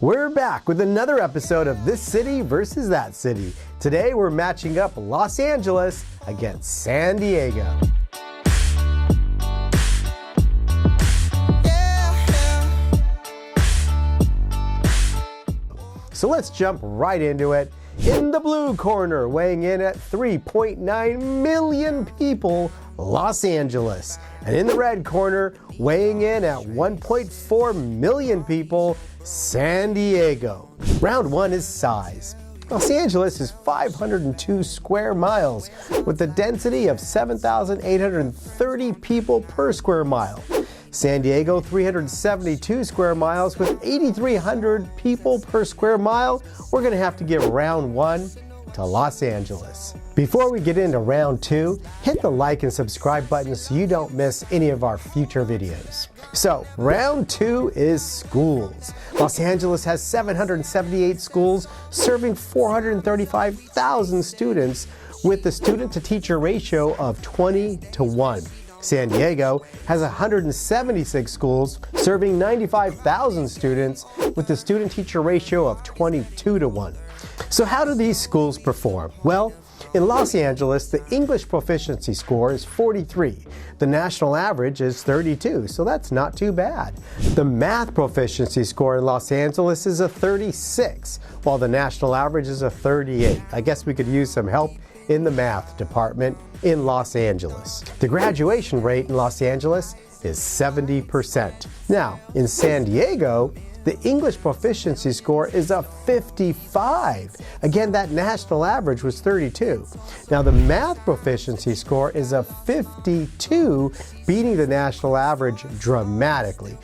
We're back with another episode of This City versus That City. Today we're matching up Los Angeles against San Diego. So let's jump right into it. In the blue corner, weighing in at 3.9 million people, Los Angeles. And in the red corner, weighing in at 1.4 million people, San Diego. Round one is size. Los Angeles is 502 square miles with a density of 7,830 people per square mile. San Diego, 372 square miles with 8,300 people per square mile. We're going to have to give round one to Los Angeles. Before we get into round two, hit the like and subscribe button so you don't miss any of our future videos. So, round two is schools. Los Angeles has 778 schools serving 435,000 students with the student-to-teacher ratio of 20:1. San Diego has 176 schools serving 95,000 students with the student-teacher ratio of 22:1. So how do these schools perform? Well, in Los Angeles, the English proficiency score is 43. The national average is 32, so that's not too bad. The math proficiency score in Los Angeles is a 36, while the national average is a 38. I guess we could use some help in the math department in Los Angeles. The graduation rate in Los Angeles is 70%. Now, in San Diego, the English proficiency score is a 55. Again, that national average was 32. Now, the math proficiency score is a 52, beating the national average dramatically,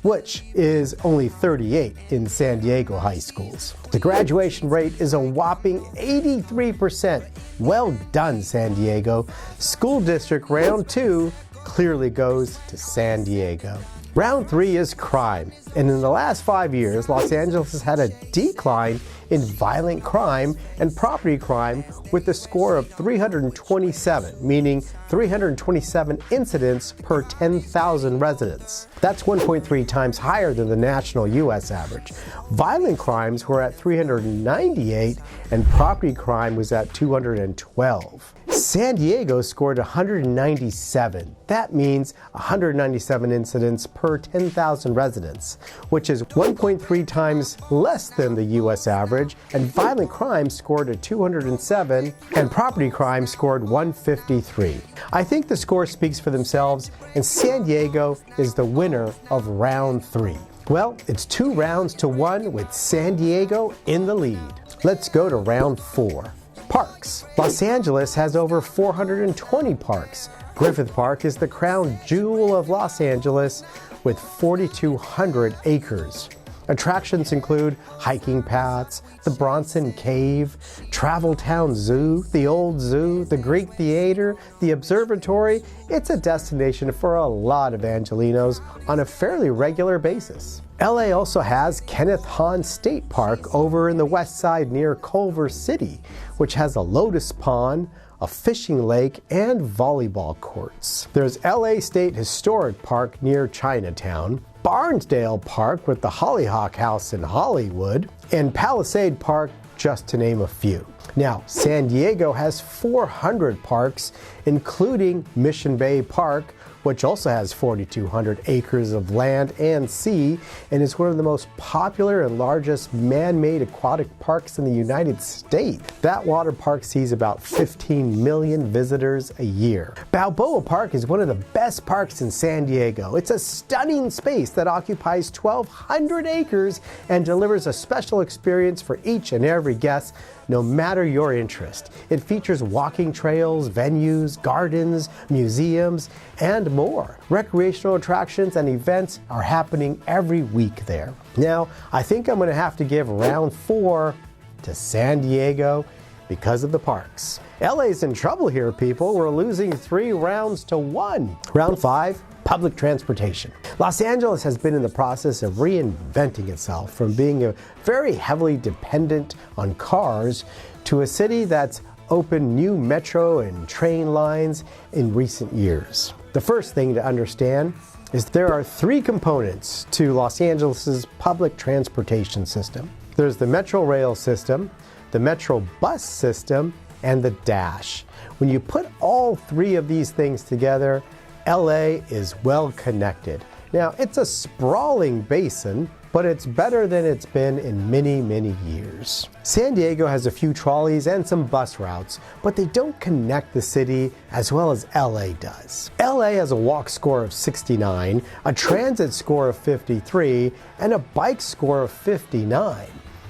which is only 38 in San Diego high schools. The graduation rate is a whopping 83%. Well done, San Diego. School district round two clearly goes to San Diego. Round three is crime. And in the last 5 years, Los Angeles has had a decline in violent crime and property crime with a score of 327, meaning 327 incidents per 10,000 residents. That's 1.3 times higher than the national U.S. average. Violent crimes were at 398 and property crime was at 212. San Diego scored 197. That means 197 incidents per 10,000 residents, which is 1.3 times less than the U.S. average, and violent crime scored a 207, and property crime scored 153. I think the scores speaks for themselves, and San Diego is the winner of round three. Well, it's 2 rounds to 1 with San Diego in the lead. Let's go to round four. Parks. Los Angeles has over 420 parks. Griffith Park is the crown jewel of Los Angeles with 4,200 acres. Attractions include hiking paths, the Bronson Cave, Travel Town Zoo, the Old Zoo, the Greek Theater, the Observatory. It's a destination for a lot of Angelinos on a fairly regular basis. LA also has Kenneth Hahn State Park over in the west side near Culver City, which has a lotus pond, a fishing lake, and volleyball courts. There's LA State Historic Park near Chinatown, Barnsdale Park with the Hollyhock House in Hollywood, and Palisade Park, just to name a few. Now, San Diego has 400 parks, including Mission Bay Park, which also has 4,200 acres of land and sea, and is one of the most popular and largest man-made aquatic parks in the United States. That water park sees about 15 million visitors a year. Balboa Park is one of the best parks in San Diego. It's a stunning space that occupies 1,200 acres and delivers a special experience for each and every guest, no matter your interest. It features walking trails, venues, gardens, museums, and more. Recreational attractions and events are happening every week there. Now, I think I'm going to have to give round four to San Diego because of the parks. LA's in trouble here, people. We're losing 3 rounds to 1. Round 5, public transportation. Los Angeles has been in the process of reinventing itself from being very heavily dependent on cars to a city that's opened new metro and train lines in recent years. The first thing to understand is there are three components to Los Angeles' public transportation system. There's the Metro Rail system, the Metro Bus system, and the Dash. When you put all three of these things together, LA is well connected. Now, it's a sprawling basin, but it's better than it's been in many, many years. San Diego has a few trolleys and some bus routes, but they don't connect the city as well as LA does. LA has a walk score of 69, a transit score of 53, and a bike score of 59.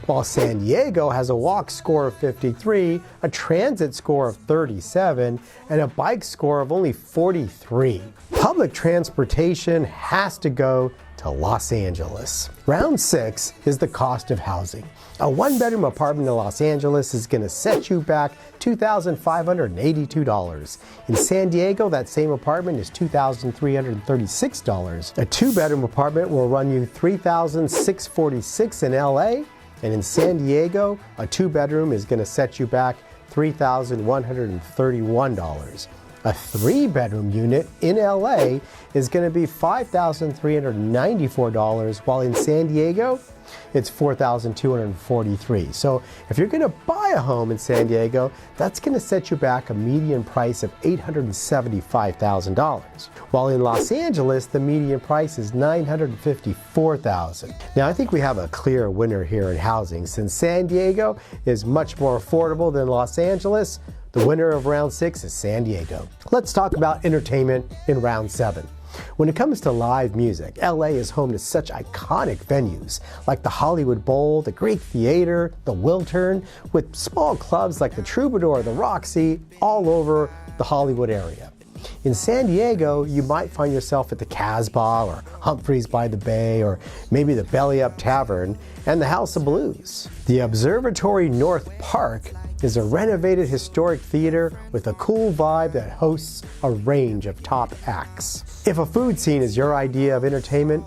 While San Diego has a walk score of 53, a transit score of 37, and a bike score of only 43. Public transportation has to go to Los Angeles. Round 6 is the cost of housing. A one-bedroom apartment in Los Angeles is going to set you back $2,582. In San Diego, that same apartment is $2,336. A two-bedroom apartment will run you $3,646 in LA. And in San Diego, a two-bedroom is going to set you back $3,131. A three-bedroom unit in LA is going to be $5,394, while in San Diego, it's $4,243. So if you're going to buy a home in San Diego, that's going to set you back a median price of $875,000. While in Los Angeles, the median price is $954,000. Now, I think we have a clear winner here in housing. Since San Diego is much more affordable than Los Angeles, the winner of round 6 is San Diego. Let's talk about entertainment in round 7. When it comes to live music, LA is home to such iconic venues like the Hollywood Bowl, the Greek Theater, the Wiltern, with small clubs like the Troubadour, the Roxy, all over the Hollywood area. In San Diego, you might find yourself at the Casbah or Humphreys by the Bay or maybe the Belly Up Tavern and the House of Blues. The Observatory North Park is a renovated historic theater with a cool vibe that hosts a range of top acts. If a food scene is your idea of entertainment,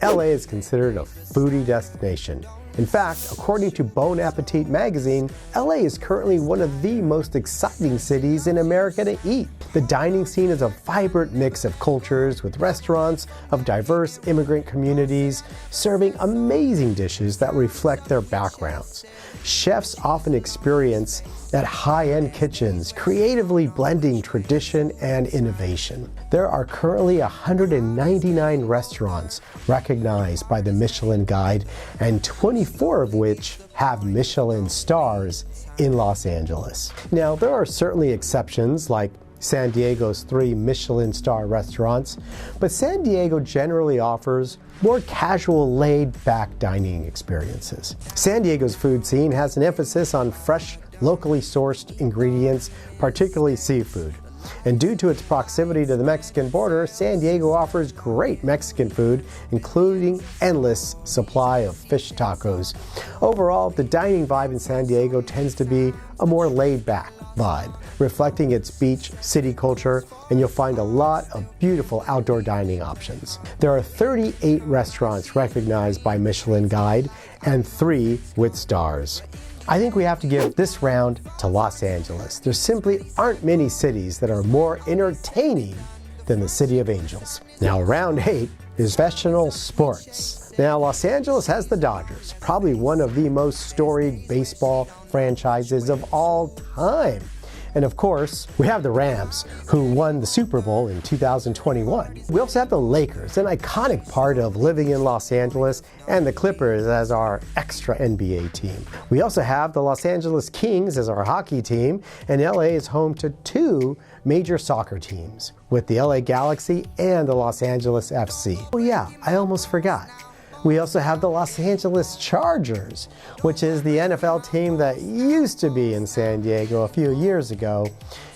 LA is considered a foodie destination. In fact, according to Bon Appetit magazine, LA is currently one of the most exciting cities in America to eat. The dining scene is a vibrant mix of cultures with restaurants of diverse immigrant communities serving amazing dishes that reflect their backgrounds. Chefs often experience at high-end kitchens, creatively blending tradition and innovation. There are currently 199 restaurants recognized by the Michelin Guide, and 24 of which have Michelin stars in Los Angeles. Now, there are certainly exceptions like San Diego's 3 Michelin star restaurants, but San Diego generally offers more casual, laid-back dining experiences. San Diego's food scene has an emphasis on fresh, locally sourced ingredients, particularly seafood. And due to its proximity to the Mexican border, San Diego offers great Mexican food, including endless supply of fish tacos. Overall, the dining vibe in San Diego tends to be a more laid-back vibe, reflecting its beach city culture, and you'll find a lot of beautiful outdoor dining options. There are 38 restaurants recognized by Michelin Guide and 3 with stars. I think we have to give this round to Los Angeles. There simply aren't many cities that are more entertaining than the City of Angels. Now, round 8 is professional sports. Now, Los Angeles has the Dodgers, probably one of the most storied baseball franchises of all time. And of course, we have the Rams, who won the Super Bowl in 2021. We also have the Lakers, an iconic part of living in Los Angeles, and the Clippers as our extra NBA team. We also have the Los Angeles Kings as our hockey team, and LA is home to 2 major soccer teams, with the LA Galaxy and the Los Angeles FC. Oh yeah, I almost forgot. We also have the Los Angeles Chargers, which is the NFL team that used to be in San Diego a few years ago,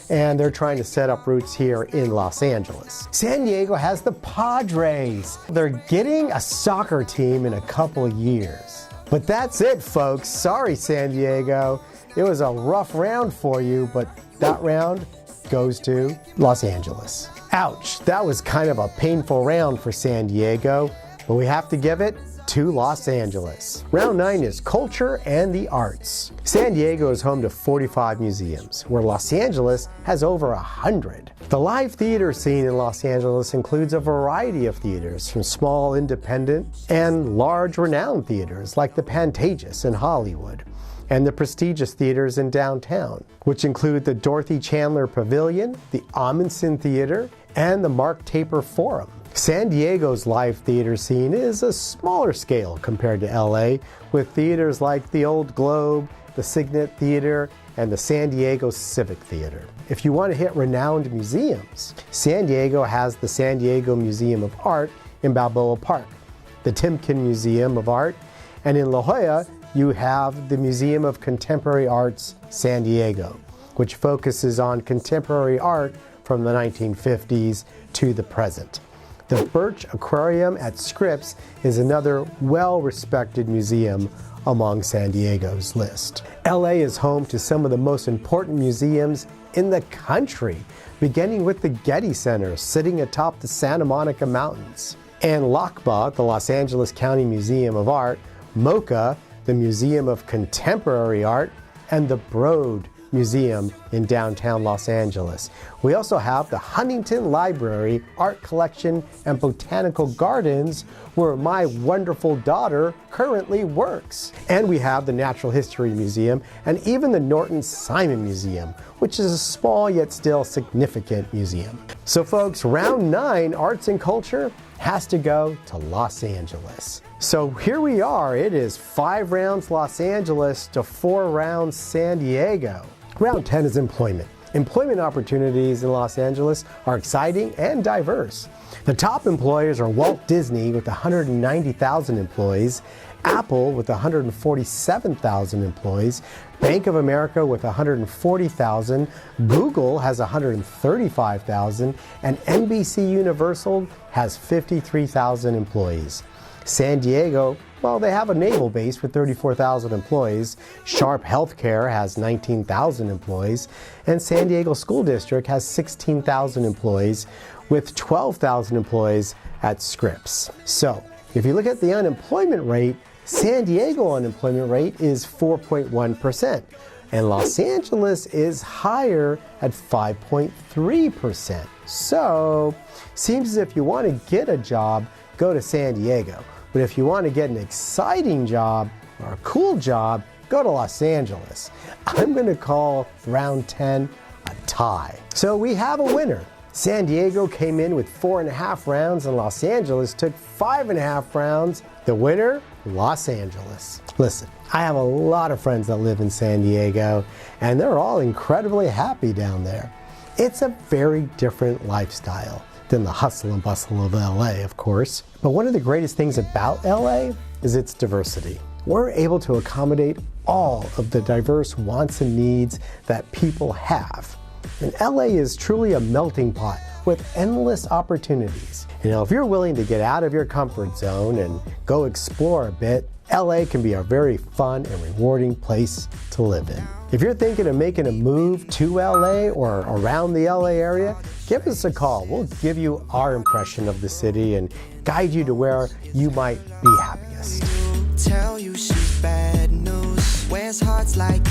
and they're trying to set up roots here in Los Angeles. San Diego has the Padres. They're getting a soccer team in a couple years. But that's it, folks. Sorry, San Diego. It was a rough round for you, but that round goes to Los Angeles. Ouch, that was kind of a painful round for San Diego. But we have to give it to Los Angeles. Round 9 is culture and the arts. San Diego is home to 45 museums, where Los Angeles has over 100. The live theater scene in Los Angeles includes a variety of theaters, from small independent and large renowned theaters like the Pantages in Hollywood, and the prestigious theaters in downtown, which include the Dorothy Chandler Pavilion, the Amundsen Theater, and the Mark Taper Forum. San Diego's live theater scene is a smaller scale compared to LA, with theaters like the Old Globe, the Signet Theater, and the San Diego Civic Theater. If you want to hit renowned museums, San Diego has the San Diego Museum of Art in Balboa Park, the Timken Museum of Art, and in La Jolla, you have the Museum of Contemporary Arts San Diego, which focuses on contemporary art from the 1950s to the present. The Birch Aquarium at Scripps is another well-respected museum among San Diego's list. LA is home to some of the most important museums in the country, beginning with the Getty Center sitting atop the Santa Monica Mountains, and LACMA, the Los Angeles County Museum of Art, MoCA, the Museum of Contemporary Art, and the Broad Museum in downtown Los Angeles. We also have the Huntington Library, Art Collection, and Botanical Gardens, where my wonderful daughter currently works. And we have the Natural History Museum, and even the Norton Simon Museum, which is a small yet still significant museum. So folks, round 9, arts and culture, has to go to Los Angeles. So here we are. It is 5 rounds Los Angeles to 4 rounds San Diego. Round 10 is employment. Employment opportunities in Los Angeles are exciting and diverse. The top employers are Walt Disney with 190,000 employees, Apple with 147,000 employees, Bank of America with 140,000, Google has 135,000, and NBC Universal has 53,000 employees. San Diego, well, they have a naval base with 34,000 employees. Sharp Healthcare has 19,000 employees. And San Diego School District has 16,000 employees, with 12,000 employees at Scripps. So, if you look at the unemployment rate, San Diego unemployment rate is 4.1%. And Los Angeles is higher at 5.3%. So, seems as if you want to get a job, go to San Diego. But if you want to get an exciting job or a cool job, go to Los Angeles. I'm going to call round 10 a tie. So we have a winner. San Diego came in with 4.5 rounds and Los Angeles took 5.5 rounds. The winner, Los Angeles. Listen, I have a lot of friends that live in San Diego and they're all incredibly happy down there. It's a very different lifestyle than the hustle and bustle of LA, of course. But one of the greatest things about LA is its diversity. We're able to accommodate all of the diverse wants and needs that people have. And LA is truly a melting pot with endless opportunities. You know, if you're willing to get out of your comfort zone and go explore a bit, LA can be a very fun and rewarding place to live in. If you're thinking of making a move to LA or around the LA area, give us a call. We'll give you our impression of the city and guide you to where you might be happiest. Tell you she's bad news, wears hearts like